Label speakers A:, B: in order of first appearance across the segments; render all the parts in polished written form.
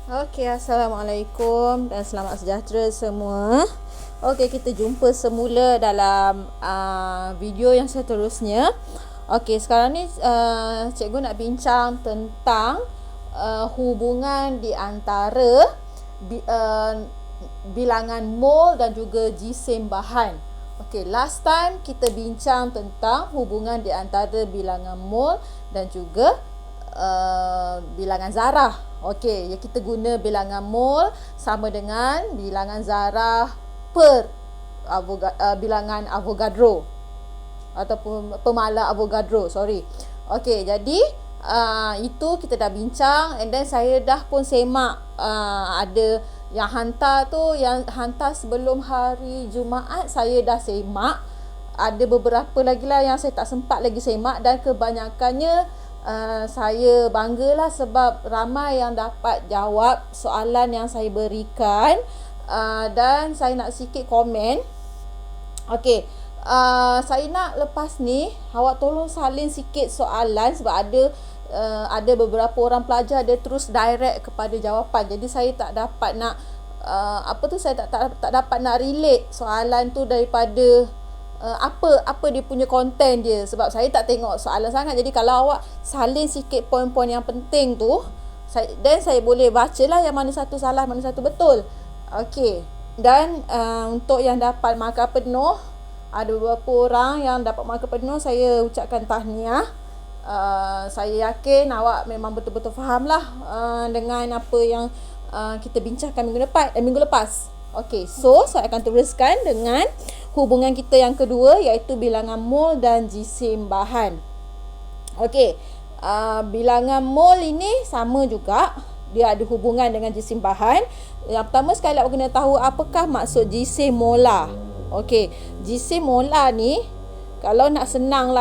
A: Okey, Assalamualaikum dan selamat sejahtera semua. Okey, kita jumpa semula dalam video yang seterusnya. Okey, sekarang ni cikgu nak bincang tentang hubungan di antara bilangan mol dan juga jisim bahan. Okey, last time kita bincang tentang hubungan di antara bilangan mol dan juga bilangan zarah. Okey, kita guna bilangan mol sama dengan bilangan zarah per bilangan Avogadro ataupun pemala Avogadro, sorry. Okey, jadi itu kita dah bincang, and then saya dah pun semak ada yang hantar sebelum hari Jumaat, saya dah semak. Ada beberapa lagi lah yang saya tak sempat lagi semak, dan kebanyakannya saya banggalah sebab ramai yang dapat jawab soalan yang saya berikan, dan saya nak sikit komen. Okey, saya nak lepas ni awak tolong salin sikit soalan sebab ada beberapa orang pelajar dia terus direct kepada jawapan. Jadi saya tak dapat nak saya tak dapat nak relate soalan tu daripada apa dia punya konten dia, sebab saya tak tengok soalan sangat. Jadi kalau awak salin sikit poin-poin yang penting tu, saya boleh bacalah yang mana satu salah, mana satu betul. Okey, dan untuk yang dapat markah penuh, ada beberapa orang yang dapat markah penuh, saya ucapkan tahniah. Saya yakin awak memang betul-betul fahamlah dengan apa yang kita bincangkan minggu lepas. Okey, so saya akan teruskan dengan hubungan kita yang kedua, iaitu bilangan mol dan jisim bahan. Okey, bilangan mol ini sama juga, dia ada hubungan dengan jisim bahan. Yang pertama sekali awak kena tahu apakah maksud jisim molar. Okey, jisim molar ni kalau nak senang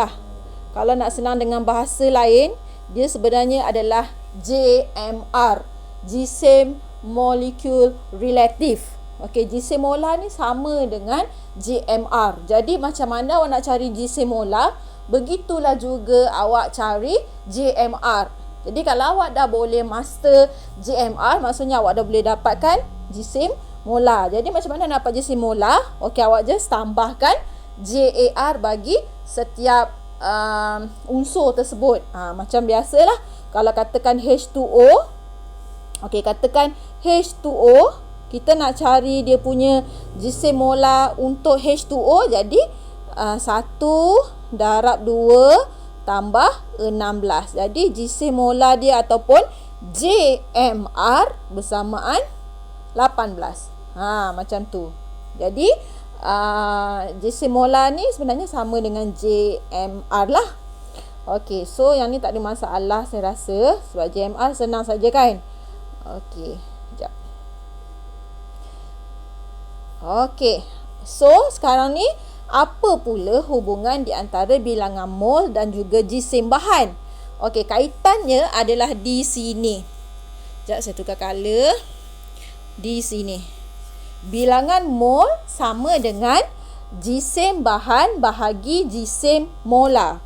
A: dengan bahasa lain, dia sebenarnya adalah JMR, jisim molekul relatif. Okey, jisim molar ni sama dengan JMR. Jadi macam mana awak nak cari jisim molar, begitulah juga awak cari JMR. Jadi kalau awak dah boleh master JMR, maksudnya awak dah boleh dapatkan jisim molar. Jadi macam mana nak dapat jisim molar? Okey, awak just tambahkan JAR bagi setiap unsur tersebut. Macam biasalah, kalau katakan H2O, okey, katakan H2O, kita nak cari dia punya jisim molar untuk H2O. Jadi 1 darab 2 tambah 16. Jadi jisim molar dia ataupun JMR bersamaan 18. Macam tu. Jadi jisim molar ni sebenarnya sama dengan JMR lah. Okey, so yang ni tak ada masalah saya rasa, sebab JMR senang saja kan. Okey, sekejap. Okey, so sekarang ni apa pula hubungan di antara bilangan mol dan juga jisim bahan? Okey, kaitannya adalah di sini. Sekejap, saya tukar color. Di sini, bilangan mol sama dengan jisim bahan bahagi jisim molar.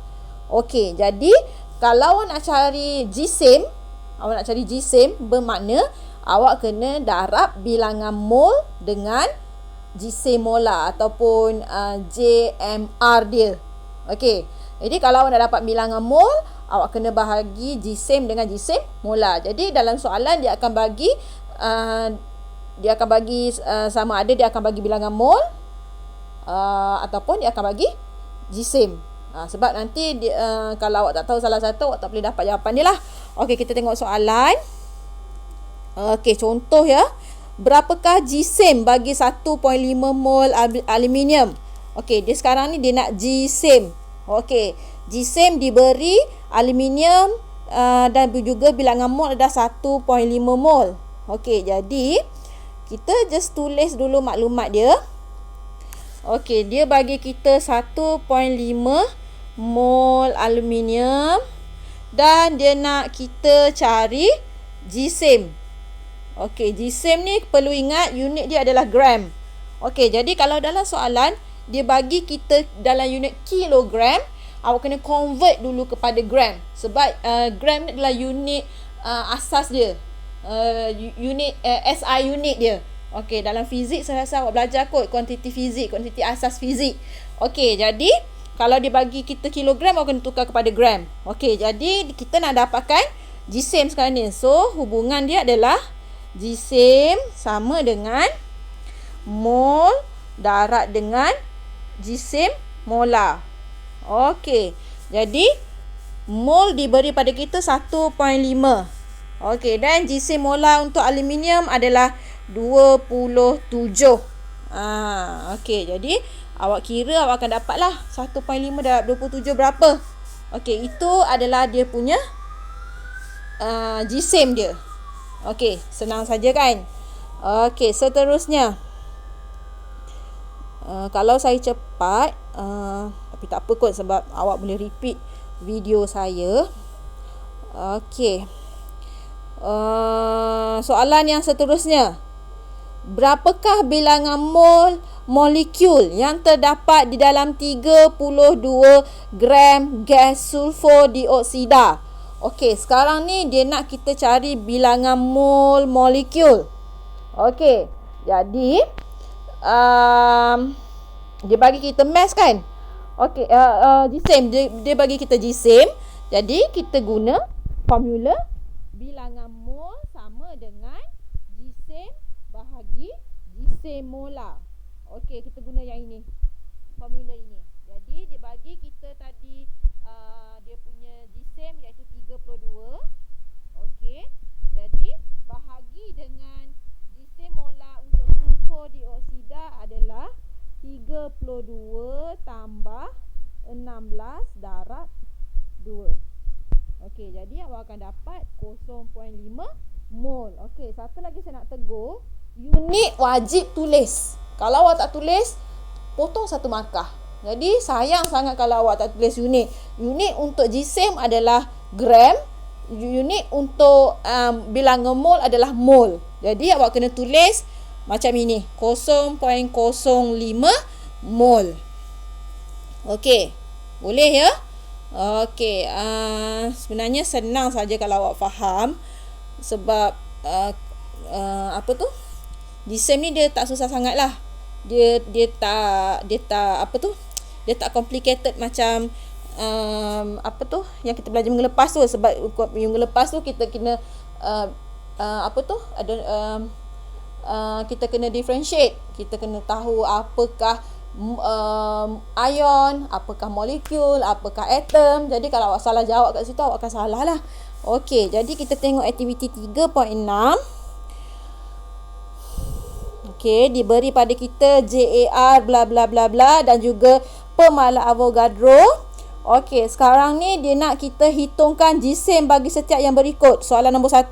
A: Okey, jadi kalau awak nak cari jisim, bermakna awak kena darab bilangan mol dengan jisim molar ataupun JMR dia. Okey, jadi kalau awak nak dapat bilangan mol, awak kena bahagi jisim dengan jisim molar. Jadi dalam soalan dia akan bagi sama ada dia akan bagi bilangan mol ataupun dia akan bagi jisim. Sebab nanti kalau awak tak tahu salah satu, awak tak boleh dapat jawapan dia lah. Okey, kita tengok soalan. Okey, contoh ya. Berapakah jisim bagi 1.5 mol aluminium? Okey, dia sekarang ni dia nak jisim. Okey, jisim diberi aluminium dan juga bilangan mol adalah 1.5 mol. Okey, jadi kita just tulis dulu maklumat dia. Okey, dia bagi kita 1.5 mol aluminium dan dia nak kita cari jisim. Okey, jisim ni perlu ingat unit dia adalah gram. Okey, jadi kalau dalam soalan dia bagi kita dalam unit kilogram, awak kena convert dulu kepada gram. Sebab gram ni adalah unit asas dia. unit SI unit dia. Okey, dalam fizik saya rasa awak belajar kot kuantiti fizik, kuantiti asas fizik. Okey, jadi kalau dia bagi kita kilogram, awak kena tukar kepada gram. Okey, jadi kita nak dapatkan jisim sekarang ni. So, hubungan dia adalah jisim sama dengan mol darat dengan jisim molar. Okey, jadi mol diberi pada kita 1.5. Okey, dan jisim molar untuk aluminium adalah 27. Okey, jadi awak kira awak akan dapatlah 1.5 darab 27 berapa. Okey, itu adalah dia punya jisim dia. Okey, senang saja kan. Okey, seterusnya. Kalau saya cepat, tapi tak apa kot sebab awak boleh repeat video saya. Okey. Soalan yang seterusnya. Berapakah bilangan mol molekul yang terdapat di dalam 32 gram gas sulfur dioksida? Okey, sekarang ni dia nak kita cari bilangan mol molekul. Okey, jadi dia bagi kita mass kan? Okey, jisim. Dia bagi kita jisim. Jadi, kita guna formula bilangan mol sama dengan jisim bahagi jisim molar. Okey, kita guna yang ini. Formula ini. Jadi, dia bagi kita tadi dia punya jisim iaitu 32. Okey. Jadi, bahagi dengan jisim molar untuk sulfur dioksida adalah 32 tambah 16 darab 2. Okey, jadi awak akan dapat 0.5 mol. Okey, satu lagi saya nak tegur, unit wajib tulis. Kalau awak tak tulis, potong satu markah. Jadi sayang sangat kalau awak tak tulis unit. Unit untuk jisim adalah gram. Unit untuk bilangan mol adalah mol. Jadi awak kena tulis macam ini, 0.05 mol. Okey, boleh ya? Okey, sebenarnya senang saja kalau awak faham. Sebab apa tu? Jisim ni dia tak susah sangat lah. Dia tak apa tu? Dia tak complicated macam apa tu yang kita belajar minggu lepas tu. Sebab minggu lepas tu kita kena apa tu? Ada kita kena differentiate. Kita kena tahu apakah ion, apakah molekul, apakah atom. Jadi kalau awak salah jawab kat situ, awak akan salah lah. Okey, jadi kita tengok aktiviti 3.6. Okey, diberi pada kita JAR bla bla bla bla dan juga pemalas Avogadro. Okey, sekarang ni dia nak kita hitungkan jisim bagi setiap yang berikut. Soalan nombor 1.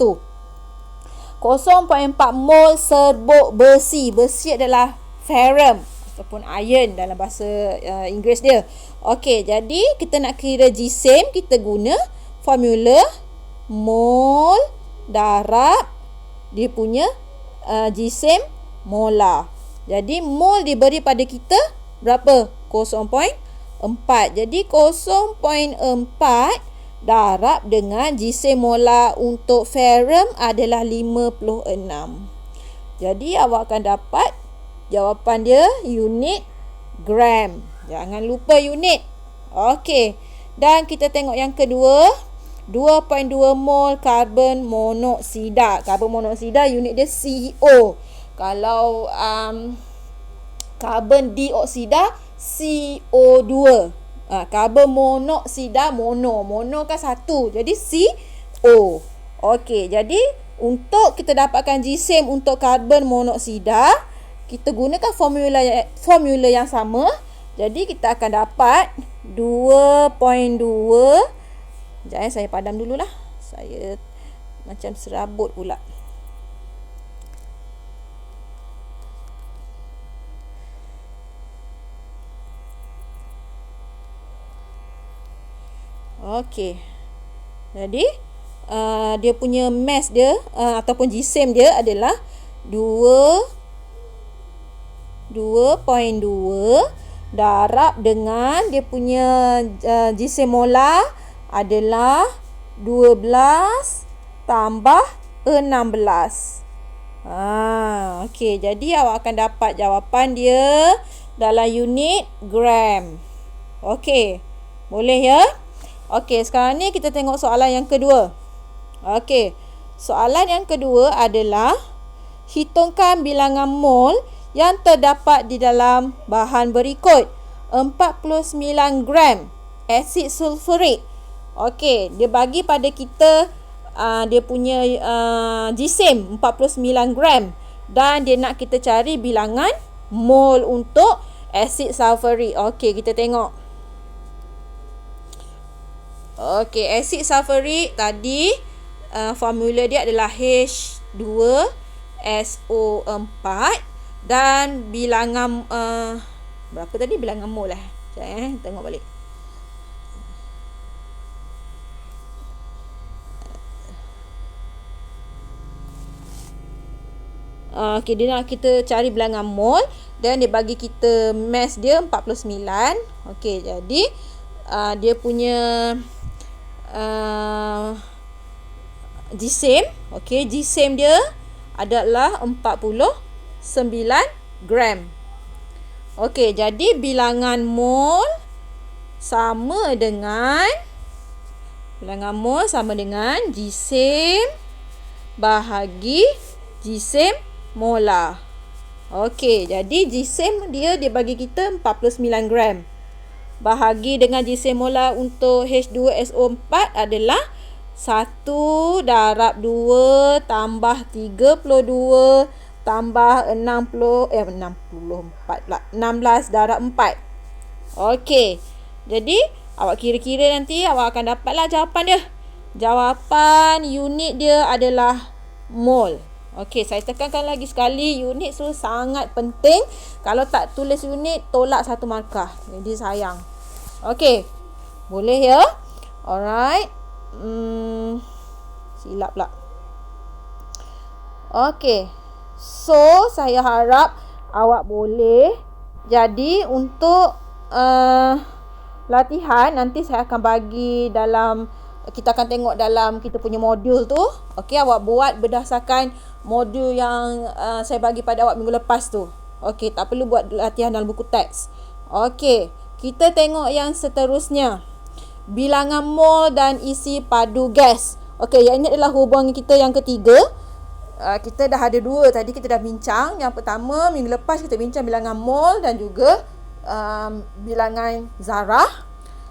A: 0.4 mol serbuk besi. Besi adalah ferrum ataupun iron dalam bahasa Inggeris dia. Okey, jadi kita nak kira jisim, kita guna formula mol darab dia punya jisim molar. Jadi mol diberi pada kita berapa? 0.4. Jadi 0.4 darab dengan jisim molar untuk ferrum adalah 56. Jadi awak akan dapat jawapan dia unit gram. Jangan lupa unit. Okey. Dan kita tengok yang kedua, 2.2 mol karbon monoksida. Karbon monoksida unit dia CO. Kalau karbon dioksida CO2. Karbon monoksida mono kan satu. Jadi CO. Okey, jadi untuk kita dapatkan jisim untuk karbon monoksida, kita gunakan formula yang sama. Jadi kita akan dapat 2.2. Sekejap saya padam dululah. Saya macam serabut pula. Okey. Jadi dia punya mass dia ataupun jisim dia adalah 2.2 darab dengan dia punya jisim molar adalah 12 tambah 16. Okey, jadi awak akan dapat jawapan dia dalam unit gram. Okey, boleh ya? Okey, sekarang ni kita tengok soalan yang kedua. Okey, soalan yang kedua adalah hitungkan bilangan mol yang terdapat di dalam bahan berikut. 49 gram asid sulfurik. Okey, dia bagi pada kita dia punya jisim 49 gram dan dia nak kita cari bilangan mol untuk asid sulfurik. Okey, kita tengok. Okey, asid sulfurik tadi formula dia adalah H2SO4 dan bilangan berapa tadi bilangan mol lah. Sekejap tengok balik. Okey, dia nak kita cari bilangan mol dan dia bagi kita mass dia 49. Okey, jadi dia punya jisim, okey, jisim dia adalah 49 gram. Okey, jadi bilangan mol sama dengan jisim bahagi jisim molar. Okey, jadi jisim dia bagi kita 49 gram. Bahagi dengan jisim molar untuk H2SO4 adalah 1 darab 2 tambah 32 tambah 64 pula. 16 darab 4. Okey. Jadi, awak kira-kira nanti awak akan dapatlah jawapan dia. Jawapan unit dia adalah mol. Okey, saya tekankan lagi sekali, unit tu sangat penting. Kalau tak tulis unit, tolak 1 markah. Jadi sayang. Okey. Boleh ya? Alright. Silap pula. Okey. So, saya harap awak boleh. Jadi, untuk latihan, nanti saya akan bagi dalam, kita akan tengok dalam kita punya modul tu. Okey, awak buat berdasarkan modul yang saya bagi pada awak minggu lepas tu. Okey, tak perlu buat latihan dalam buku teks. Okey, kita tengok yang seterusnya. Bilangan mol dan isi padu gas. Okey, yang ini adalah hubungan kita yang ketiga. Kita dah ada 2 tadi kita dah bincang. Yang pertama minggu lepas kita bincang bilangan mol dan juga bilangan zarah.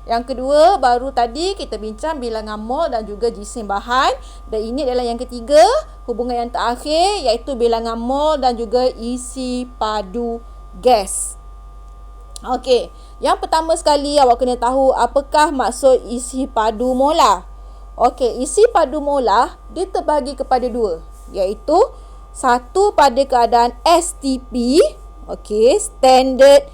A: Yang kedua baru tadi kita bincang bilangan mol dan juga jisim bahan. Dan ini adalah yang ketiga, hubungan yang terakhir, iaitu bilangan mol dan juga isi padu gas. Okey, yang pertama sekali awak kena tahu apakah maksud isi padu molar. Okey, isi padu molar dia terbagi kepada 2, iaitu satu pada keadaan STP, okey, Standard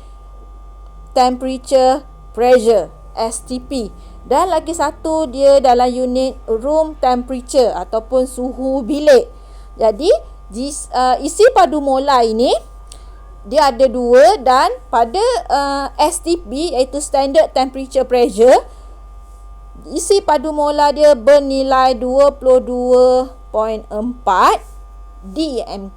A: Temperature Pressure, STP. Dan lagi satu dia dalam unit room temperature ataupun suhu bilik. Jadi isi padu molar ini dia ada 2 dan pada STP iaitu Standard Temperature Pressure, isi padu molar dia bernilai 22.4 dm3.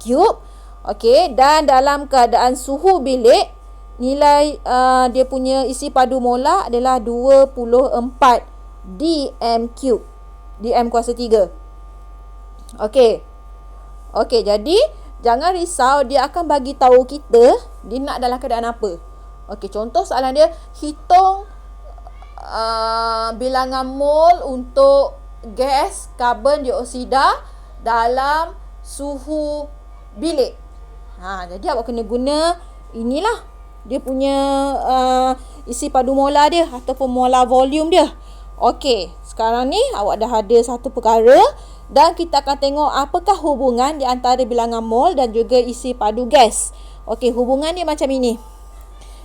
A: Okey, dan dalam keadaan suhu bilik nilai dia punya isi padu molar adalah 24 dm3. dm kuasa 3. Okey. Okey, jadi jangan risau, dia akan bagi tahu kita dia nak dalam keadaan apa. Okey, contoh soalan dia, hitung bilangan mol untuk gas karbon dioksida dalam suhu bilik. Jadi awak kena guna inilah dia punya isi padu molar dia ataupun molar volume dia. Okey, sekarang ni awak dah ada satu perkara dan kita akan tengok apakah hubungan di antara bilangan mol dan juga isi padu gas. Okey, hubungan dia macam ini.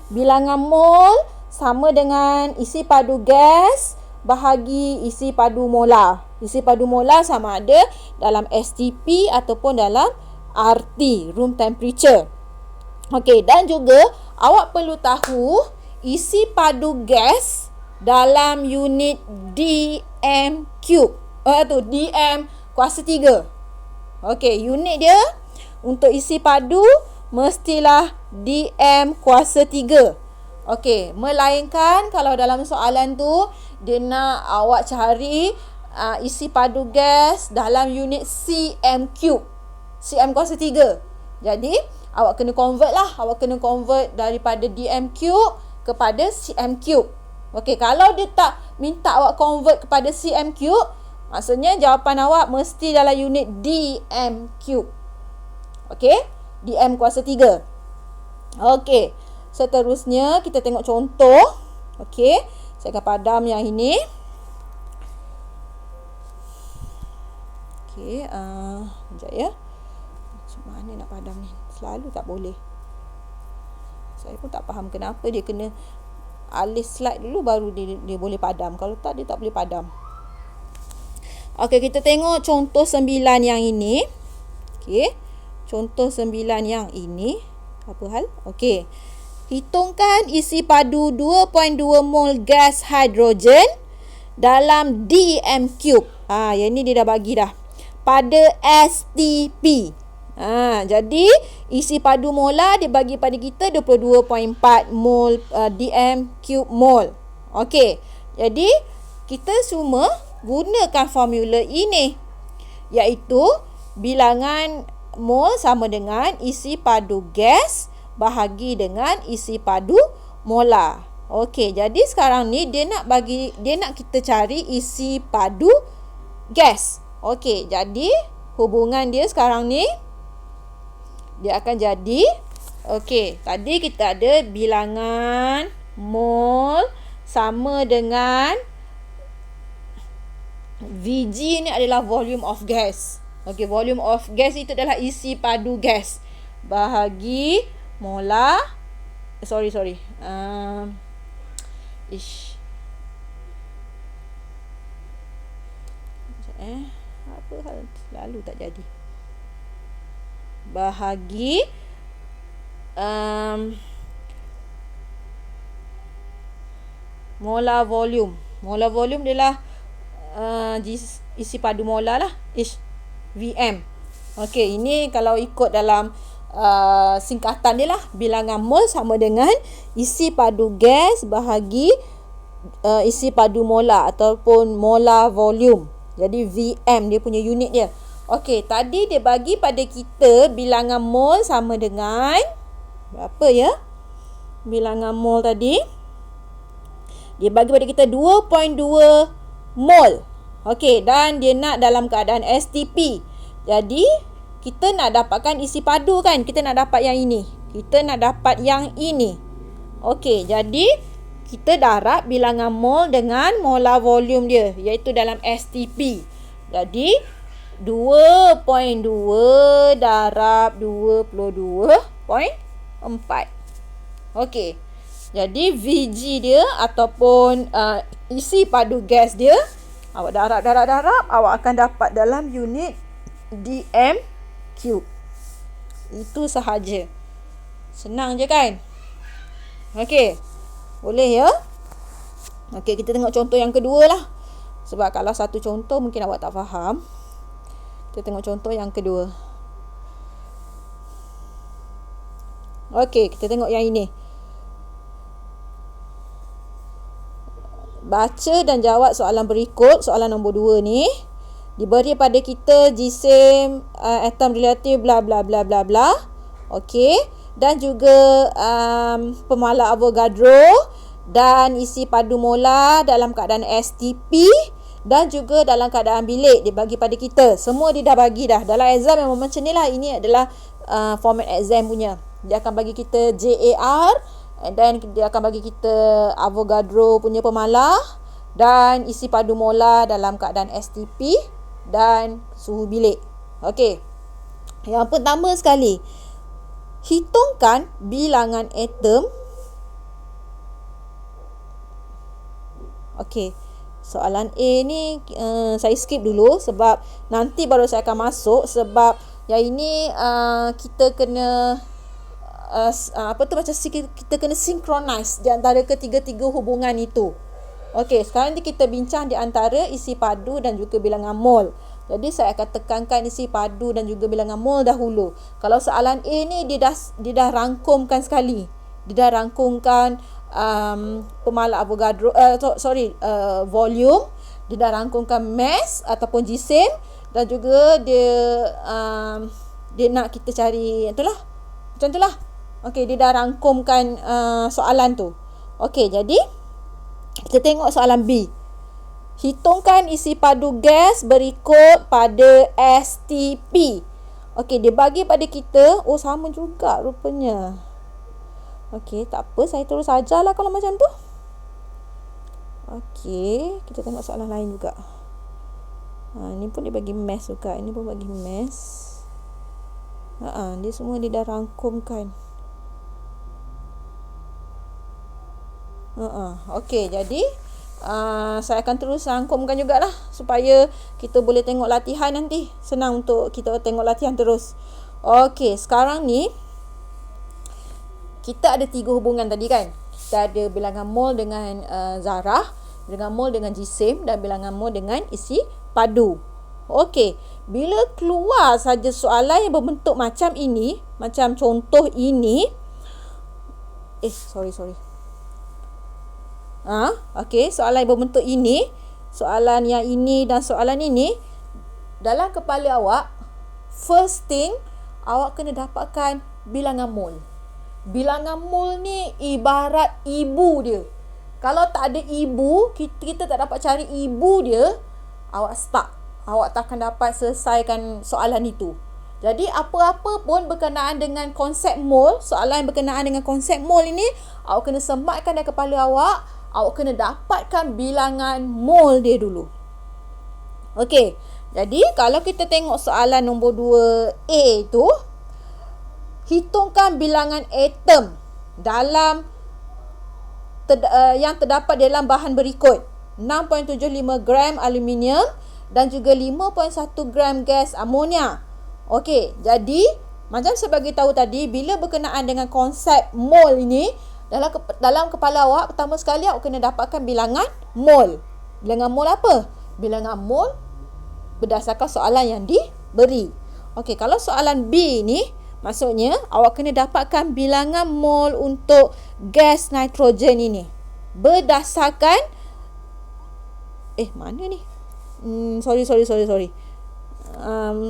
A: Bilangan mol sama dengan isi padu gas bahagi isi padu molar. Isi padu molar sama ada dalam STP ataupun dalam RT, room temperature. Okey, dan juga awak perlu tahu isi padu gas dalam unit dm cube. dm kuasa 3. Okey, unit dia untuk isi padu mestilah dm kuasa 3. Okey, melainkan kalau dalam soalan tu dia nak awak cari isi padu gas dalam unit cm cube. cm kuasa 3. Jadi, awak kena convert lah. Awak kena convert daripada dm cube kepada cm cube. Okey, kalau dia tak minta awak convert kepada cm cube, maksudnya jawapan awak mesti dalam unit dm cube. Okey, dm kuasa 3. Okey, seterusnya kita tengok contoh. Okey, saya akan padam yang ini. Okey, sekejap ya. Macam mana nak padam ni? Selalu tak boleh. Saya pun tak faham kenapa dia kena alih slide dulu baru dia boleh padam. Kalau tak, dia tak boleh padam. Okey, kita tengok contoh 9 yang ini. Okey, contoh 9 yang ini. Apa hal? Okey, hitungkan isi padu 2.2 mol gas hidrogen dalam dm cube. Yang ni dia dah bagi dah. Pada STP. Jadi isi padu molar dia bagi pada kita 22.4 mol dm cube mol. Okey. Jadi kita semua gunakan formula ini, iaitu bilangan mol sama dengan isi padu gas bahagi dengan isi padu molar. Okey, jadi sekarang ni dia nak kita cari isi padu gas. Okey, jadi hubungan dia sekarang ni dia akan jadi, okey, tadi kita ada bilangan mol sama dengan Vg ni adalah volume of gas. Okey, volume of gas itu adalah isi padu gas bahagi molar. Sorry. Apa hal selalu tak jadi. Bahagi molar volume. Molar volume adalah isi padu molar lah. Vm. Okey, ini kalau ikut dalam singkatan dia lah. Bilangan mol sama dengan isi padu gas bahagi isi padu molar ataupun molar volume. Jadi Vm dia punya unit dia. Okey, tadi dia bagi pada kita bilangan mol sama dengan berapa ya? Bilangan mol tadi dia bagi pada kita 2.2 mol. Okey, dan dia nak dalam keadaan STP. Jadi kita nak dapatkan isi padu kan? Kita nak dapat yang ini. Kita nak dapat yang ini. Okey, jadi kita darab bilangan mol dengan molar volume dia, iaitu dalam STP. Jadi 2.2 darab 22.4. Okey. Jadi Vg dia ataupun isi padu gas dia, awak darab, awak akan dapat dalam unit dm cube. Itu sahaja. Senang je kan? Okey. Boleh ya? Okey, kita tengok contoh yang kedua lah. Sebab kalau satu contoh mungkin awak tak faham. Kita tengok contoh yang kedua. Okey, kita tengok yang ini. Baca dan jawab soalan berikut. Soalan nombor 2 ni diberi pada kita jisim atom relatif bla bla bla bla bla. Okey, dan juga pemala Avogadro dan isi padu molar dalam keadaan STP dan juga dalam keadaan bilik dia bagi pada kita. Semua dia dah bagi dah. Dalam exam memang macam ni lah. Ini adalah format exam punya. Dia akan bagi kita JAR, and then dia akan bagi kita Avogadro punya pemalah dan isi padu molar dalam keadaan STP dan suhu bilik. Okey. Yang pertama sekali, hitungkan bilangan atom. Okey. Soalan A ni saya skip dulu sebab nanti baru saya akan masuk, sebab yang ini kita kena macam kita kena synchronize di antara ketiga-tiga hubungan itu. Okey, sekarang ni kita bincang di antara isi padu dan juga bilangan mol. Jadi saya akan tekankan isi padu dan juga bilangan mol dahulu. Kalau soalan A ni dia dah rangkumkan sekali. Dia dah rangkumkan pemalas Avogadro, volume, dia dah rangkumkan mass ataupun jisim, dan juga dia nak kita cari itulah. Macam itulah. Okey, dia dah rangkumkan soalan tu. Okey, jadi kita tengok soalan B. Hitungkan isi padu gas berikut pada STP. Okey, dia bagi pada kita. Oh, sama juga rupanya. Okey, tak apa. Saya terus ajarlah kalau macam tu. Okey, kita tengok soalan lain juga. Ni pun dia bagi mass juga. Ini pun bagi mass. Dia semua dia dah rangkumkan. Okey, jadi saya akan terus rangkumkan jugalah supaya kita boleh tengok latihan nanti. Senang untuk kita tengok latihan terus. Okey, sekarang ni kita ada 3 hubungan tadi kan. Kita ada bilangan mol dengan zarah, bilangan mol dengan jisim, dan bilangan mol dengan isi padu. Okey, bila keluar saja soalan yang berbentuk macam ini, macam contoh ini. Sorry. Okey, soalan yang berbentuk ini, soalan yang ini dan soalan ini, dalam kepala awak, first thing, awak kena dapatkan bilangan mol. Bilangan mol ni ibarat ibu dia. Kalau tak ada ibu, kita tak dapat cari ibu dia, awak stuck. Awak tak akan dapat selesaikan soalan itu. Jadi apa-apa pun berkenaan dengan konsep mol, soalan yang berkenaan dengan konsep mol ini, awak kena sematkan dalam kepala awak. Awak kena dapatkan bilangan mol dia dulu. Okey, jadi kalau kita tengok soalan nombor 2A itu, hitungkan bilangan atom dalam yang terdapat dalam bahan berikut. 6.75 gram aluminium dan juga 5.1 gram gas amonia. Okey, jadi macam saya bagi tahu tadi, bila berkenaan dengan konsep mol ini, dalam kepala awak, pertama sekali awak kena dapatkan bilangan mol. Bilangan mol apa? Bilangan mol berdasarkan soalan yang diberi. Okey, kalau soalan B ni, maksudnya awak kena dapatkan bilangan mol untuk gas nitrogen ini berdasarkan mana ni? Sorry.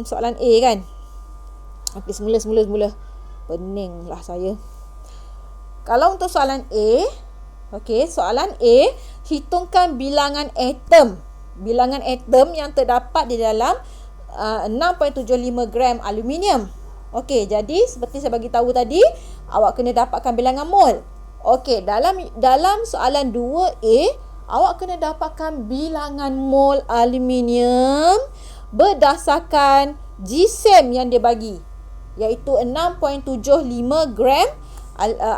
A: Soalan A kan? Okey, semula. Pening lah saya. Kalau untuk soalan A, okey, soalan A, hitungkan bilangan atom. Bilangan atom yang terdapat di dalam 6.75 gram aluminium. Okey, jadi seperti saya bagi tahu tadi, awak kena dapatkan bilangan mol. Okey, dalam soalan 2A, awak kena dapatkan bilangan mol aluminium berdasarkan jisim yang dia bagi, iaitu 6.75 gram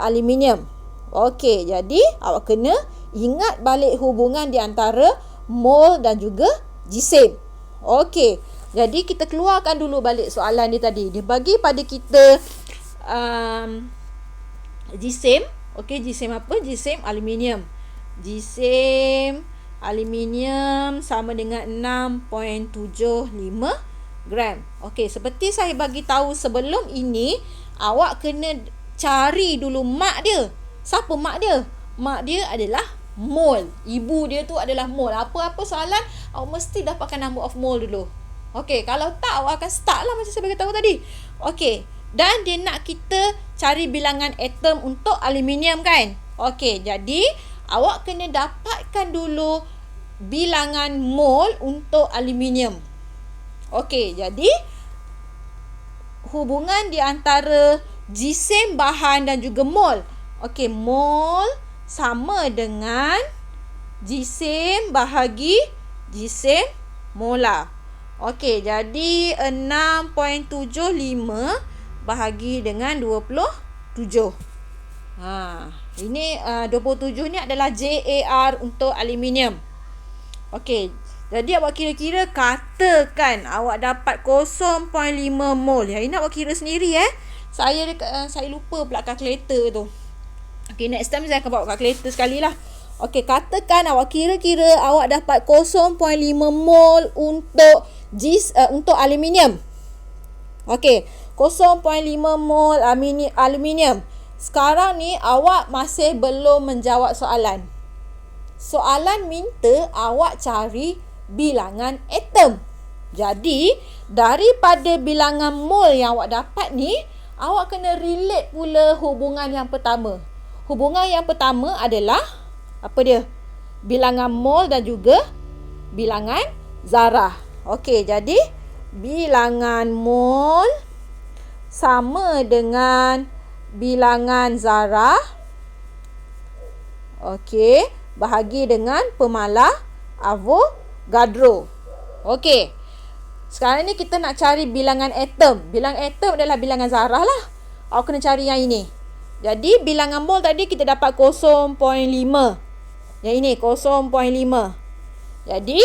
A: aluminium. Okey, jadi awak kena ingat balik hubungan di antara mol dan juga jisim. Okey, jadi kita keluarkan dulu balik soalan dia tadi. Dia bagi pada kita jisim. Okey, jisim apa? Jisim aluminium. Jisim aluminium sama dengan 6.75 gram. Okey, seperti saya bagi tahu sebelum ini, awak kena cari dulu mak dia. Siapa mak dia? Mak dia adalah mol. Ibu dia tu adalah mol. Apa-apa soalan, awak mesti dapatkan number of mol dulu. Okey, kalau tak, awak akan start lah macam saya bagi tahu tadi. Okey, dan dia nak kita cari bilangan atom untuk aluminium kan? Okey, jadi awak kena dapatkan dulu bilangan mol untuk aluminium. Okey, jadi hubungan di antara jisim, bahan dan juga mol. Okey, mol sama dengan jisim bahagi jisim molar. Okey, jadi 6.75 bahagi dengan 27. Ini 27 ni adalah JAR untuk aluminium. Okey, jadi awak kira-kira, katakan awak dapat 0.5 mol. Yang ini awak kira sendiri Saya lupa pula kalkulator tu. Okay, next time saya akan bawa kalkulator sekali lah. Okey, katakan awak kira-kira awak dapat 0.5 mol untuk untuk aluminium. Okey, 0.5 mol aluminium. Sekarang ni awak masih belum menjawab soalan. Soalan minta awak cari bilangan atom. Jadi, daripada bilangan mol yang awak dapat ni, awak kena relate pula hubungan yang pertama. Hubungan yang pertama adalah apa dia? Bilangan mol dan juga bilangan zarah. Okey, jadi bilangan mol sama dengan bilangan zarah. Okey, bahagi dengan pemalah Avogadro. Okey. Sekarang ni kita nak cari bilangan atom. Bilangan atom adalah bilangan zarah lah. Awak kena cari yang ini. Jadi bilangan mol tadi kita dapat 0.5. Yang ini 0.5. Jadi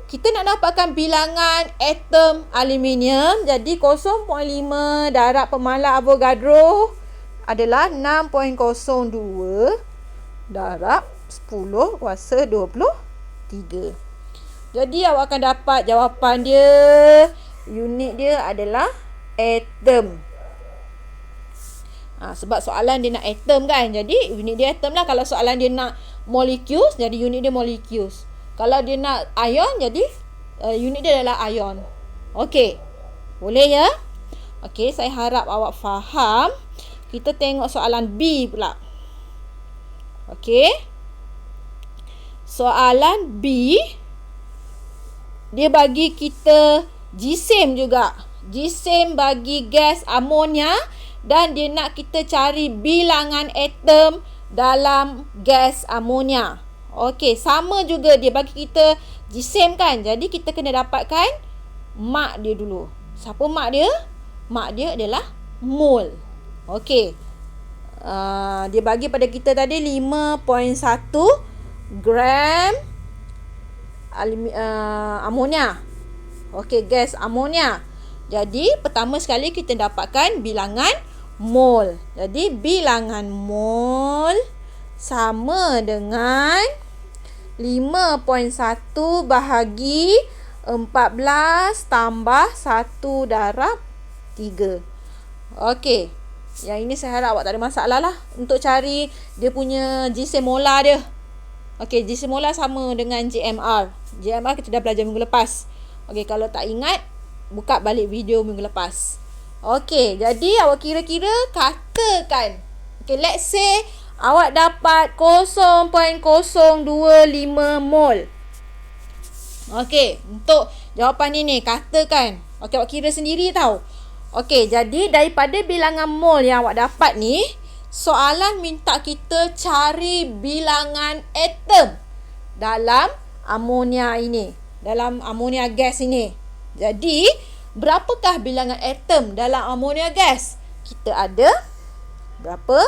A: kita nak dapatkan bilangan atom aluminium. Jadi 0.5 darab pemalah Avogadro adalah 6.02 darab 10 kuasa 23. Jadi awak akan dapat jawapan dia. Unit dia adalah atom. Sebab soalan dia nak atom kan. Jadi unit dia atom lah. Kalau soalan dia nak molecules, jadi unit dia molecules. Kalau dia nak ion, jadi unit dia adalah ion. Okey. Boleh ya? Okey, saya harap awak faham. Kita tengok soalan B pula. Okey. Soalan B, dia bagi kita gisim juga. Gisim bagi gas amonia dan dia nak kita cari bilangan atom dalam gas amonia. Okey, sama juga dia bagi kita gisim kan. Jadi kita kena dapatkan mak dia dulu. Siapa mak dia? Mak dia adalah mol. Okey. Dia bagi pada kita tadi 5.1 gram amonia. Okey, gas amonia. Jadi pertama sekali kita dapatkan bilangan mol. Jadi bilangan mol sama dengan 5.1 bahagi 14 tambah 1 darab 3. Okey. Yang ini saya harap awak tak ada masalah lah untuk cari dia punya gisim molar dia. Okey, gisim molar sama dengan GMR. GMR kita dah belajar minggu lepas. Okey, kalau tak ingat, buka balik video minggu lepas. Okey, jadi awak kira-kira katakan. Okey, let's say awak dapat 0.025 mol. Okey, untuk jawapan ini katakan. Okey, awak kira sendiri tau. Okey, jadi daripada bilangan mol yang awak dapat ni, soalan minta kita cari bilangan atom dalam amonia ini, dalam amonia gas ini. Jadi, berapakah bilangan atom dalam amonia gas? Kita ada berapa?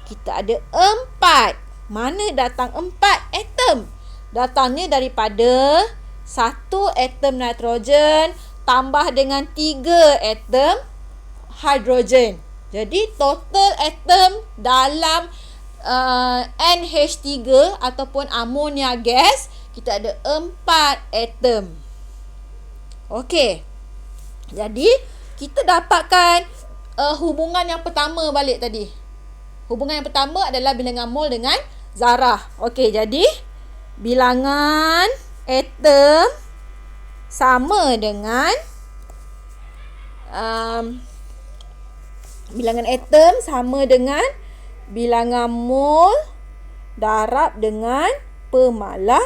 A: Kita ada 4. Mana datang 4 atom? Datangnya daripada 1 atom nitrogen tambah dengan 3 atom hidrogen. Jadi total atom dalam NH3 ataupun ammonia gas, kita ada 4 atom. Okey. Jadi kita dapatkan hubungan yang pertama balik tadi. Hubungan yang pertama adalah bilangan mol dengan zarah. Okey, jadi bilangan atom sama dengan bilangan atom sama dengan bilangan mol darab dengan pemalah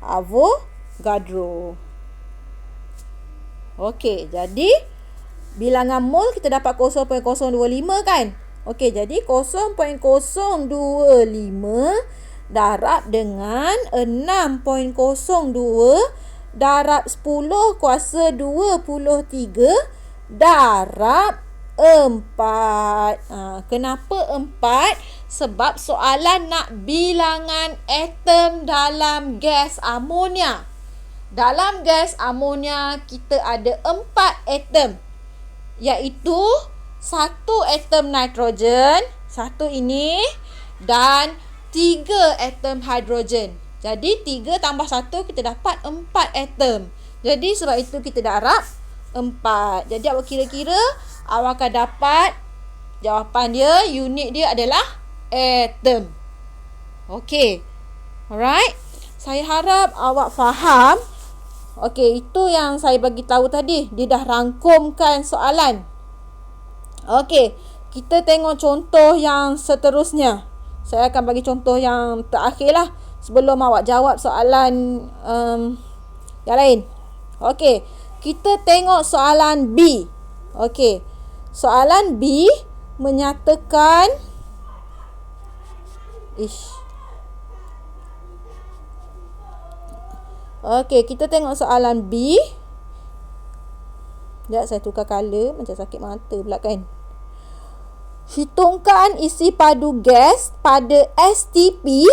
A: Avogadro. Okey, jadi bilangan mol kita dapat 0.025 kan? Okey, jadi 0.025 darab dengan 6.02 darab 10 kuasa 23 darab 4. Kenapa 4? Sebab soalan nak bilangan atom dalam gas amonia. Dalam gas amonia kita ada 4 atom, iaitu 1 atom nitrogen, 1 ini, dan 3 atom hidrogen. Jadi 3 tambah 1 kita dapat 4 atom. Jadi sebab itu kita darab 4. Jadi awak kira-kira awak akan dapat jawapan dia, unit dia adalah atom. Okey. Alright. Saya harap awak faham. Okey, itu yang saya bagi tahu tadi. Dia dah rangkumkan soalan. Okey, kita tengok contoh yang seterusnya. Saya akan bagi contoh yang terakhir lah sebelum awak jawab soalan yang lain. Okey, kita tengok soalan B. Okey, soalan B menyatakan Okey, kita tengok soalan B. Sekejap, saya tukar color. Macam sakit mata pula kan. Hitungkan isi padu gas pada STP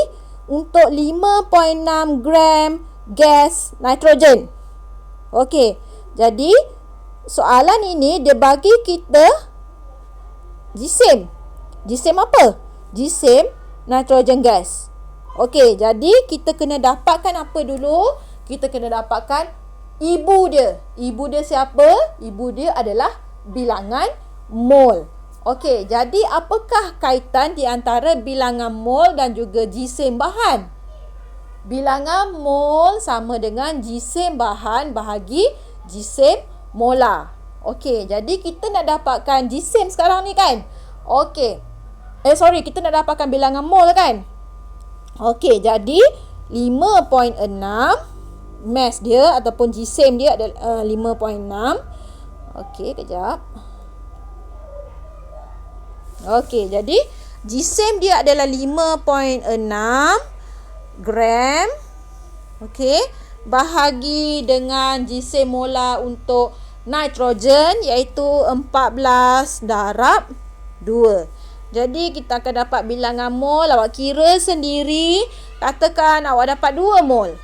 A: untuk 5.6 gram gas nitrogen. Okey, jadi soalan ini dia bagi kita jisim. Jisim apa? Jisim nitrogen gas. Okey, jadi kita kena dapatkan apa dulu? Kita kena dapatkan ibu dia. Ibu dia siapa? Ibu dia adalah bilangan mol. Okey, jadi apakah kaitan di antara bilangan mol dan juga jisim bahan? Bilangan mol sama dengan jisim bahan bahagi jisim molar. Okey, jadi kita nak dapatkan jisim sekarang ni kan? Okey. Kita nak dapatkan bilangan mol kan? Okey, jadi 5.6 mass dia ataupun jisim dia adalah 5.6. Okey, kejap. Okey, jadi jisim dia adalah 5.6 gram. Okey, bahagi dengan jisim molar untuk nitrogen iaitu 14 darab 2. Jadi kita akan dapat bilangan mol. Awak kira sendiri. Katakan awak dapat 2 mol.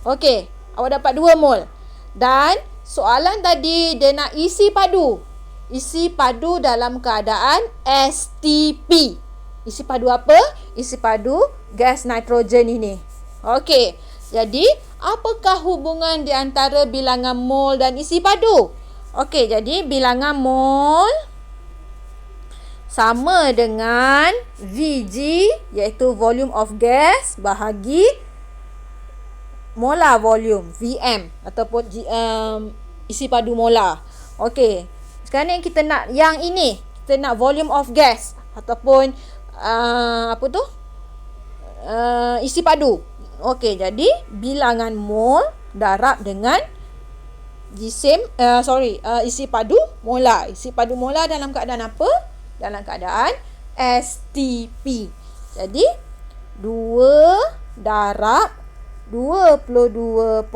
A: Okey, awak dapat 2 mol. Dan soalan tadi dia nak isi padu. Isi padu dalam keadaan STP. Isi padu apa? Isi padu gas nitrogen ini. Okey, jadi apakah hubungan di antara bilangan mol dan isi padu? Okey, jadi bilangan mol sama dengan Vg iaitu volume of gas bahagi molar volume Vm ataupun isi padu molar. Okey, sekarang ni kita nak yang ini. Kita nak volume of gas ataupun isi padu. Okey, jadi bilangan mol darab dengan isi padu molar. Isi padu molar dalam keadaan apa? Dalam keadaan STP. Jadi 2 darab 22.4.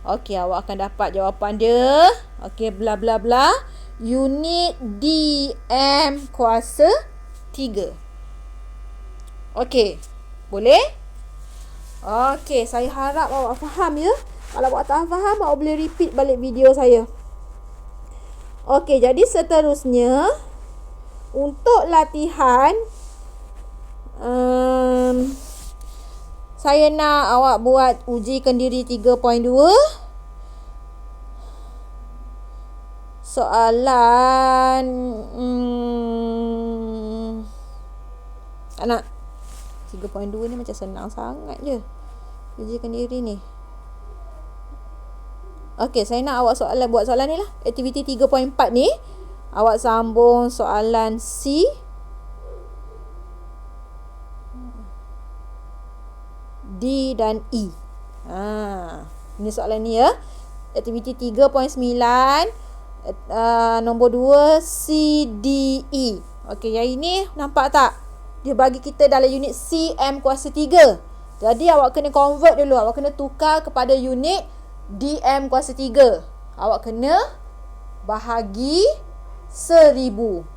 A: Okey, awak akan dapat jawapan dia. Okey, bla bla bla. Unit dm kuasa 3. Okey, boleh? Okey, saya harap awak faham ya. Kalau awak tak faham, awak boleh repeat balik video saya. Okey, jadi seterusnya untuk latihan saya nak awak buat uji kendiri 3.2. Soalan tak nak. 3.2 ni macam senang sangat je uji kendiri ni. Okey, saya nak awak buat soalan ni lah. Aktiviti 3.4 ni awak sambung soalan C, D dan E. Ini soalan ni ya. Aktiviti 3.9 nombor 2 C, D, E. Okey, yang ini nampak tak? Dia bagi kita dalam unit cm kuasa 3. Jadi awak kena convert dulu. Awak kena tukar kepada unit dm kuasa 3. Awak kena bahagi 1000.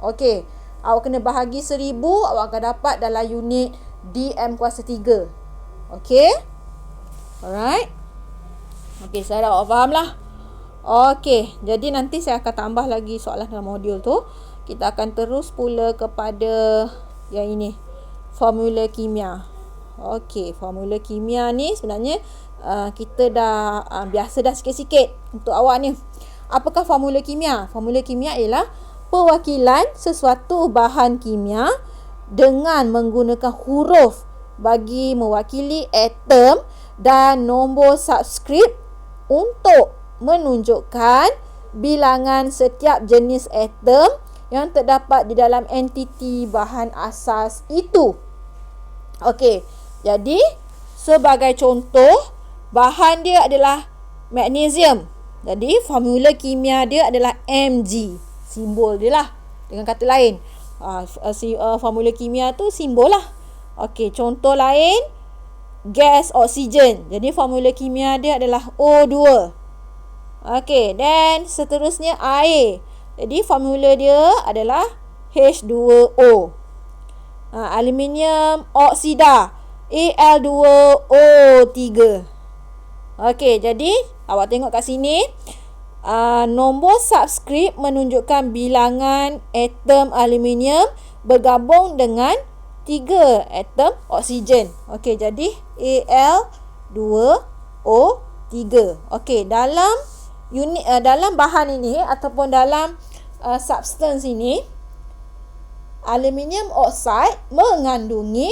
A: Okey, awak kena bahagi 1000. Awak akan dapat dalam unit dm kuasa 3. Okey, alright. Okey, saya dah awak faham lah. Okey, jadi nanti saya akan tambah lagi soalan dalam modul tu. kita akan terus pula kepada yang ini, formula kimia. Okey, formula kimia ni sebenarnya kita dah biasa dah sikit-sikit untuk awak ni. Apakah formula kimia? Formula kimia ialah perwakilan sesuatu bahan kimia dengan menggunakan huruf bagi mewakili atom dan nombor subskrip untuk menunjukkan bilangan setiap jenis atom yang terdapat di dalam entiti bahan asas itu. Okey, jadi sebagai contoh, bahan dia adalah magnesium. Jadi formula kimia dia adalah Mg. Simbol dia lah. Dengan kata lain, formula kimia tu simbol lah. Okey, contoh lain, gas oksigen. Jadi formula kimia dia adalah O2. Okey, dan seterusnya air. Jadi formula dia adalah H2O. Aluminium oksida, Al2O3. Okey, jadi awak tengok kat sini, nombor subskrip menunjukkan bilangan atom aluminium bergabung dengan 3 atom oksigen. Okey, jadi Al2O3. Okey, dalam unit dalam bahan ini ataupun dalam substance ini, aluminium oxide mengandungi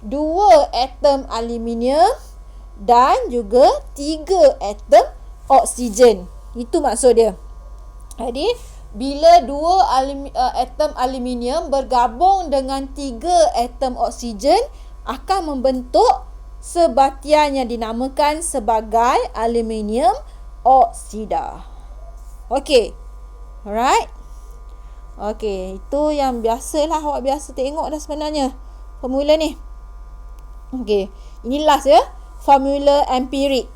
A: 2 atom aluminium dan juga 3 atom oksigen. Itu maksud dia. Jadi bila 2 atom aluminium bergabung dengan 3 atom oksigen akan membentuk sebatian yang dinamakan sebagai aluminium oksida. Okey. Alright. Okey, itu yang biasalah awak biasa tengok dah sebenarnya formula ni. Okey, ini last ya, formula empirik.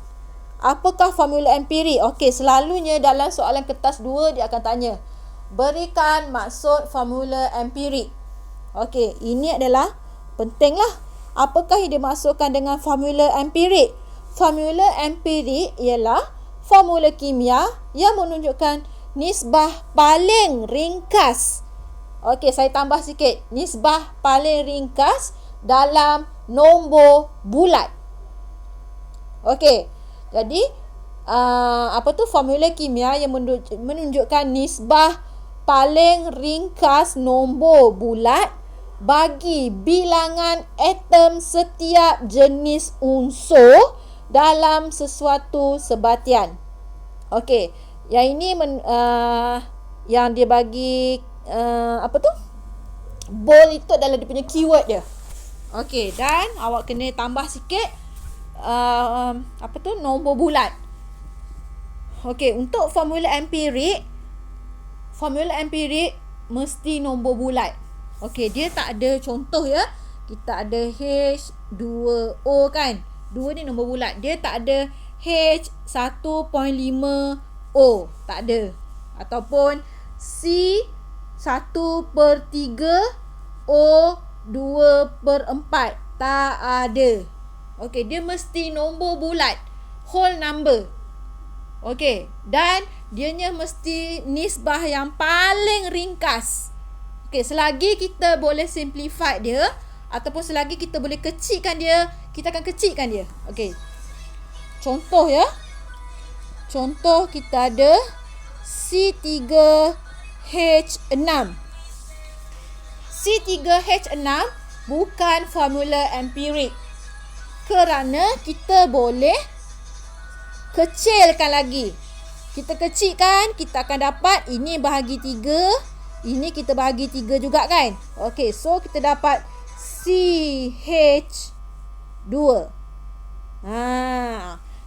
A: Apakah formula empirik? Okey, selalunya dalam soalan kertas 2 dia akan tanya, berikan maksud formula empirik. Okey, ini adalah pentinglah. Apakah yang dimaksudkan dengan formula empirik? Formula empirik ialah formula kimia yang menunjukkan nisbah paling ringkas. Okey, saya tambah sikit. Nisbah paling ringkas dalam nombor bulat. Okey, jadi formula kimia yang menunjukkan nisbah paling ringkas nombor bulat bagi bilangan atom setiap jenis unsur dalam sesuatu sebatian. Okey, yang ini yang dia bagi bold itu adalah dia punya keyword dia. Okey, dan awak kena tambah sikit nombor bulat. Okey, untuk formula empirik mesti nombor bulat. Okey, dia tak ada contoh ya. Kita ada H2O kan. 2 ni nombor bulat. Dia tak ada H1.5O. Tak ada. Ataupun C1/3O2/4. Tak ada. Okey, dia mesti nombor bulat. Whole number. Okey, dan dianya mesti nisbah yang paling ringkas. Okey, selagi kita boleh simplify dia ataupun selagi kita boleh kecilkan dia, kita akan kecilkan dia. Okey. Contoh ya. Contoh kita ada C3H6. C3H6 bukan formula empirik. Kerana kita boleh kecilkan lagi. Kita kecilkan, kita akan dapat ini bahagi 3, ini kita bahagi 3 juga kan. Okey, so kita dapat CH2.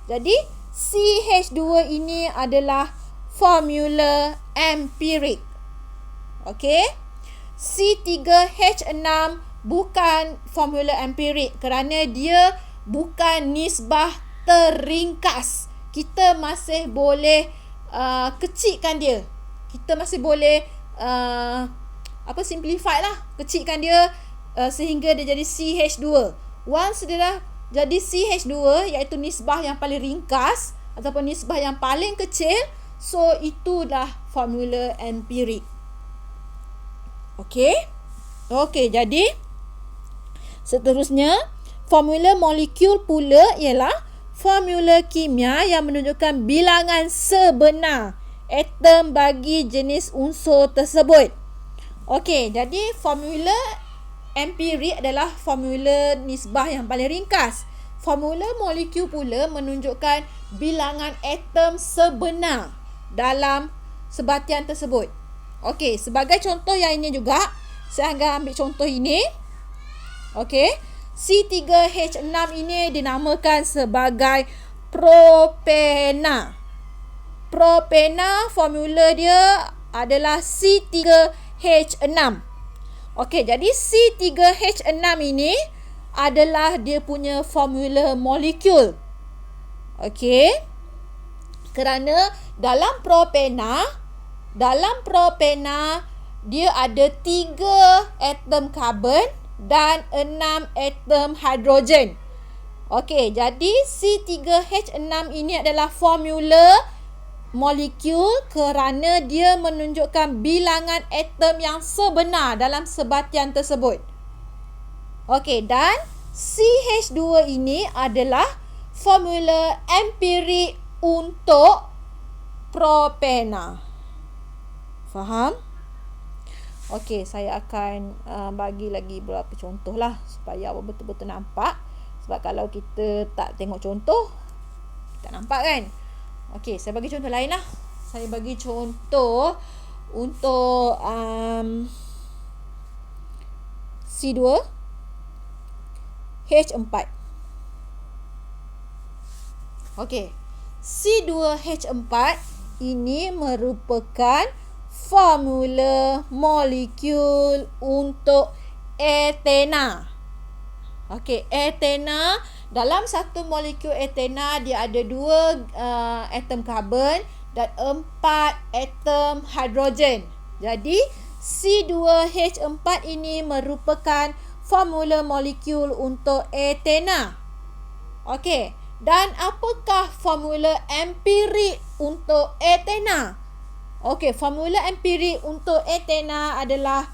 A: Jadi CH2 ini adalah formula empirik. Okey. C3H6 bukan formula empirik kerana dia bukan nisbah terringkas. Kita masih boleh kecilkan dia. Kita masih boleh simplify lah, kecilkan dia sehingga dia jadi CH2. Once dia dah jadi CH2 iaitu nisbah yang paling ringkas ataupun nisbah yang paling kecil, so itulah formula empirik. Okey. Okey, jadi seterusnya formula molekul pula ialah formula kimia yang menunjukkan bilangan sebenar atom bagi jenis unsur tersebut. Okey, jadi formula empirik adalah formula nisbah yang paling ringkas. Formula molekul pula menunjukkan bilangan atom sebenar dalam sebatian tersebut. Okey, sebagai contoh yang ini juga, saya akan ambil contoh ini. Okey, C3H6 ini dinamakan sebagai propena. Propena formula dia adalah C3H6. Okey, jadi C3H6 ini adalah dia punya formula molekul. Okey. Kerana dalam propena dia ada 3 atom karbon dan 6 atom hidrogen. Okey, jadi C3H6 ini adalah formula molekul kerana dia menunjukkan bilangan atom yang sebenar dalam sebatian tersebut. Okey, dan CH2 ini adalah formula empirik untuk propena. Faham? Okey, saya akan bagi lagi beberapa contoh lah supaya awak betul-betul nampak. Sebab kalau kita tak tengok contoh, tak nampak kan? Okey, saya bagi contoh lain lah. Saya bagi contoh untuk C2H4. Okey, C2H4 ini merupakan formula molekul untuk etena. Okey, etena, dalam satu molekul etena dia ada 2 atom karbon dan 4 atom hidrogen. Jadi C2H4 ini merupakan formula molekul untuk etena. Okey, dan apakah formula empirik untuk etena? Okey, formula empirik untuk etena adalah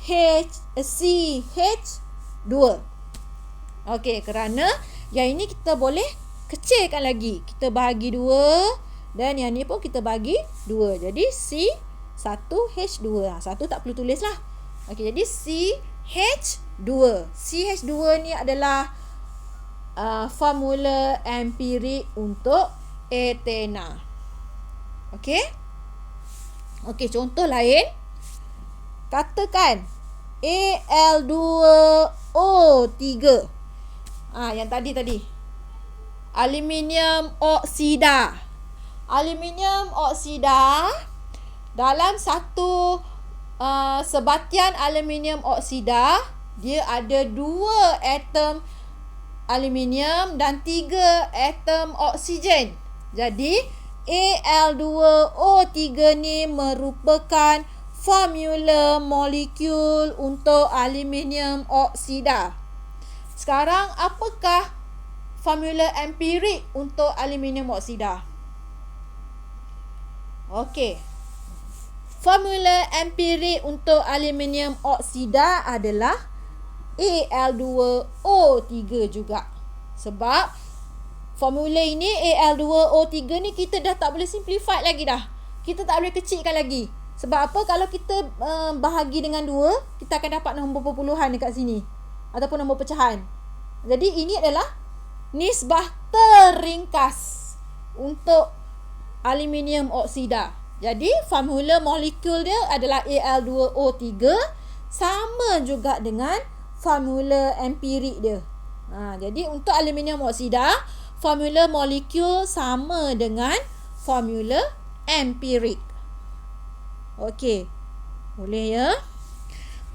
A: CH2. Okey, kerana yang ini kita boleh kecilkan lagi. Kita bahagi 2 dan yang ni pun kita bagi 2. Jadi C1H2. Satu tak perlu tulis lah. Okey, jadi CH2. CH2 ni adalah formula empirik untuk etena. Okey? Okey, contoh lain. Katakan Al2O3. Yang tadi. Aluminium oksida. Aluminium oksida dalam satu sebatian aluminium oksida dia ada 2 atom aluminium dan 3 atom oksigen. Jadi Al2O3 ni merupakan formula molekul untuk aluminium oksida. Sekarang, apakah formula empirik untuk aluminium oksida? Okey. Formula empirik untuk aluminium oksida adalah Al2O3 juga. Sebab formula ini Al2O3 ni kita dah tak boleh simplify lagi dah. Kita tak boleh kecilkan lagi. Sebab apa? Kalau kita bahagi dengan 2, kita akan dapat nombor perpuluhan dekat sini ataupun nombor pecahan. Jadi ini adalah nisbah teringkas untuk aluminium oksida. Jadi formula molekul dia adalah Al2O3, sama juga dengan formula empirik dia. Jadi untuk aluminium oksida, formula molekul sama dengan formula empirik. Okey. Boleh ya?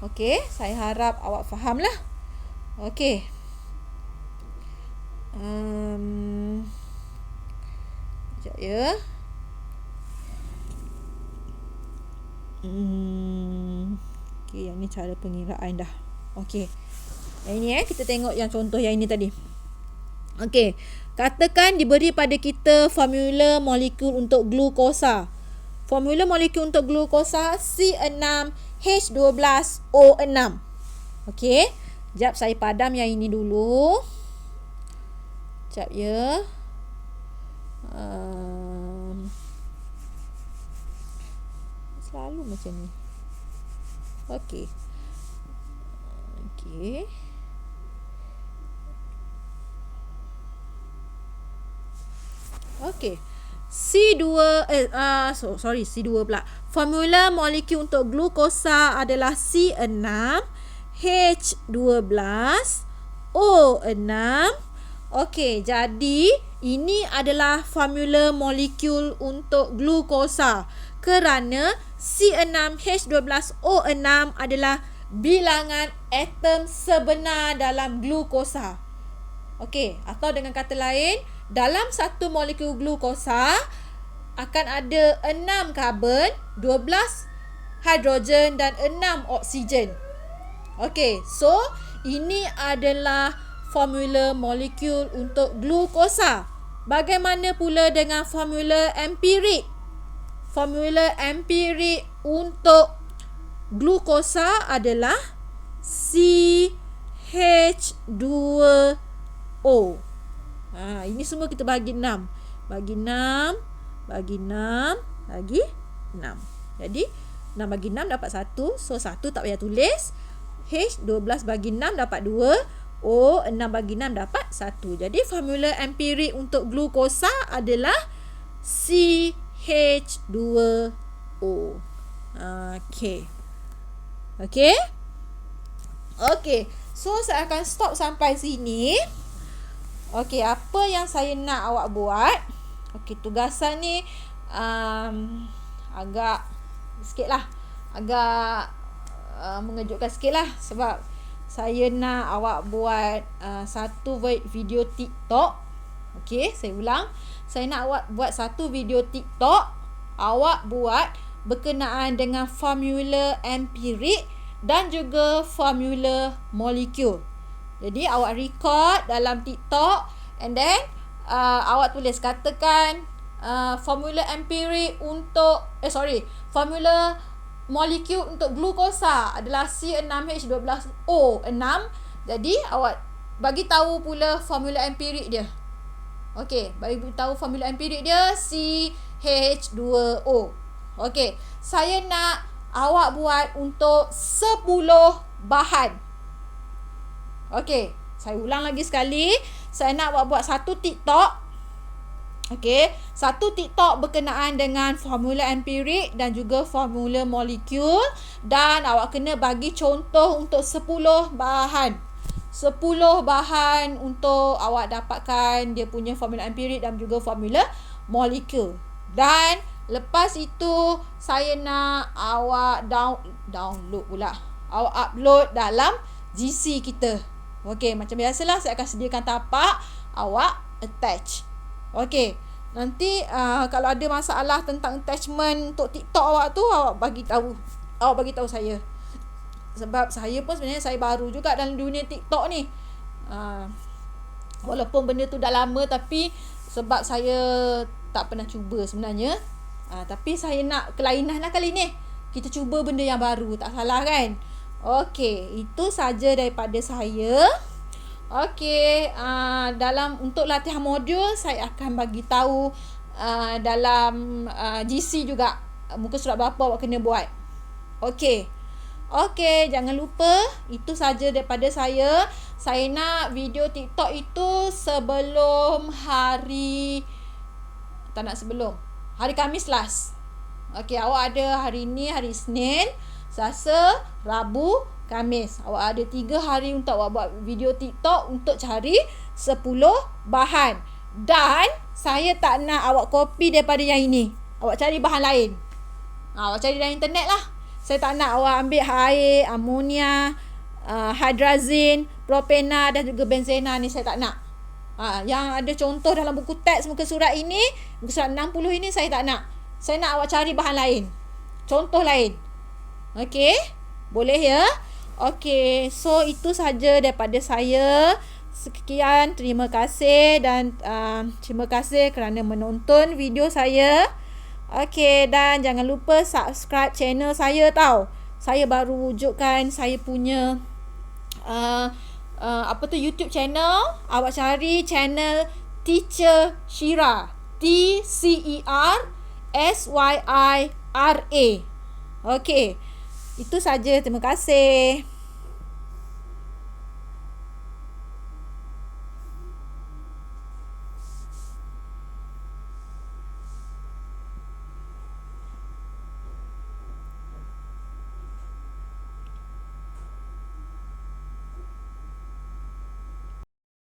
A: Okey, saya harap awak fahamlah. Okey. Sekejap ya. Okey, yang ni cara pengiraan dah. Okey. Yang ini kita tengok yang contoh yang ini tadi. Okey. Katakan diberi pada kita formula molekul untuk glukosa. Formula molekul untuk glukosa C6 H12O6. Okey. Sekejap saya padam yang ini dulu. Sekejap ya. Selalu macam ni. Okey. Okey. Okey. C2 pula. Formula molekul untuk glukosa adalah C6H12O6. Okey, jadi ini adalah formula molekul untuk glukosa kerana C6H12O6 adalah bilangan atom sebenar dalam glukosa. Okey, atau dengan kata lain, dalam satu molekul glukosa akan ada 6 karbon, 12 hidrogen dan 6 oksigen. Okey, so ini adalah formula molekul untuk glukosa. Bagaimana pula dengan formula empirik? Formula empirik untuk glukosa adalah CH2O. Ini semua kita bagi 6. Bagi 6, bagi 6, bagi 6. Jadi 6 bagi 6 dapat 1. So 1 tak payah tulis. H 12 bagi 6 dapat 2. O 6 bagi 6 dapat 1. Jadi formula empirik untuk glukosa adalah CH2O. Okey. Okey. Okey. So saya akan stop sampai sini. Okey, apa yang saya nak awak buat? Okey, tugasan ni agak sikitlah. Agak mengejutkan sikitlah sebab saya nak awak buat satu video TikTok. Okey, saya ulang. Saya nak awak buat satu video TikTok. Awak buat berkenaan dengan formula empirik dan juga formula molekul. Jadi awak record dalam TikTok and then awak tulis, katakan formula empirik untuk formula molekul untuk glukosa adalah C6H12O6. Jadi awak bagi tahu pula formula empirik dia. Okey, bagi tahu formula empirik dia CH2O. Okey, saya nak awak buat untuk 10 bahan. Okey, saya ulang lagi sekali. Saya nak awak buat satu TikTok. Okey, satu TikTok berkenaan dengan formula empirik dan juga formula molekul, dan awak kena bagi contoh untuk 10 bahan. 10 bahan untuk awak dapatkan dia punya formula empirik dan juga formula molekul. Dan lepas itu saya nak awak download pula. Awak upload dalam GC kita. Okey, macam biasalah saya akan sediakan tapak, awak attach. Okey, nanti kalau ada masalah tentang attachment untuk TikTok awak tu, awak bagi tahu saya. Sebab saya pun sebenarnya saya baru juga dalam dunia TikTok ni. Walaupun benda tu dah lama, tapi sebab saya tak pernah cuba sebenarnya. Tapi saya nak kelainan lah kali ni. Kita cuba benda yang baru, tak salah kan? Okey, itu saja daripada saya. Okey, untuk latihan modul saya akan bagi tahu dalam GC juga muka surat berapa awak kena buat. Okey. Okey, jangan lupa itu saja daripada saya. Saya nak video TikTok itu sebelum hari Khamis last. Okey, awak ada hari ni, hari Isnin, Selasa, Rabu, Khamis. Awak ada 3 hari untuk awak buat video TikTok untuk cari 10 bahan. Dan saya tak nak awak copy daripada yang ini. Awak cari bahan lain. Awak cari dalam internet lah. Saya tak nak awak ambil air, amonia, hydrazine, propena dan juga benzena ni, saya tak nak. Yang ada contoh dalam buku teks muka surat ini, muka surat 60 ini, saya tak nak. Saya nak awak cari bahan lain, contoh lain. Okey, boleh ya? Okey, so itu saja daripada saya. Sekian, terima kasih dan terima kasih kerana menonton video saya. Okey, dan jangan lupa subscribe channel saya tau. saya baru wujudkan saya punya YouTube channel. Awak cari channel Teacher Syira, TCERSYIRA. Okey, itu saja. Terima kasih.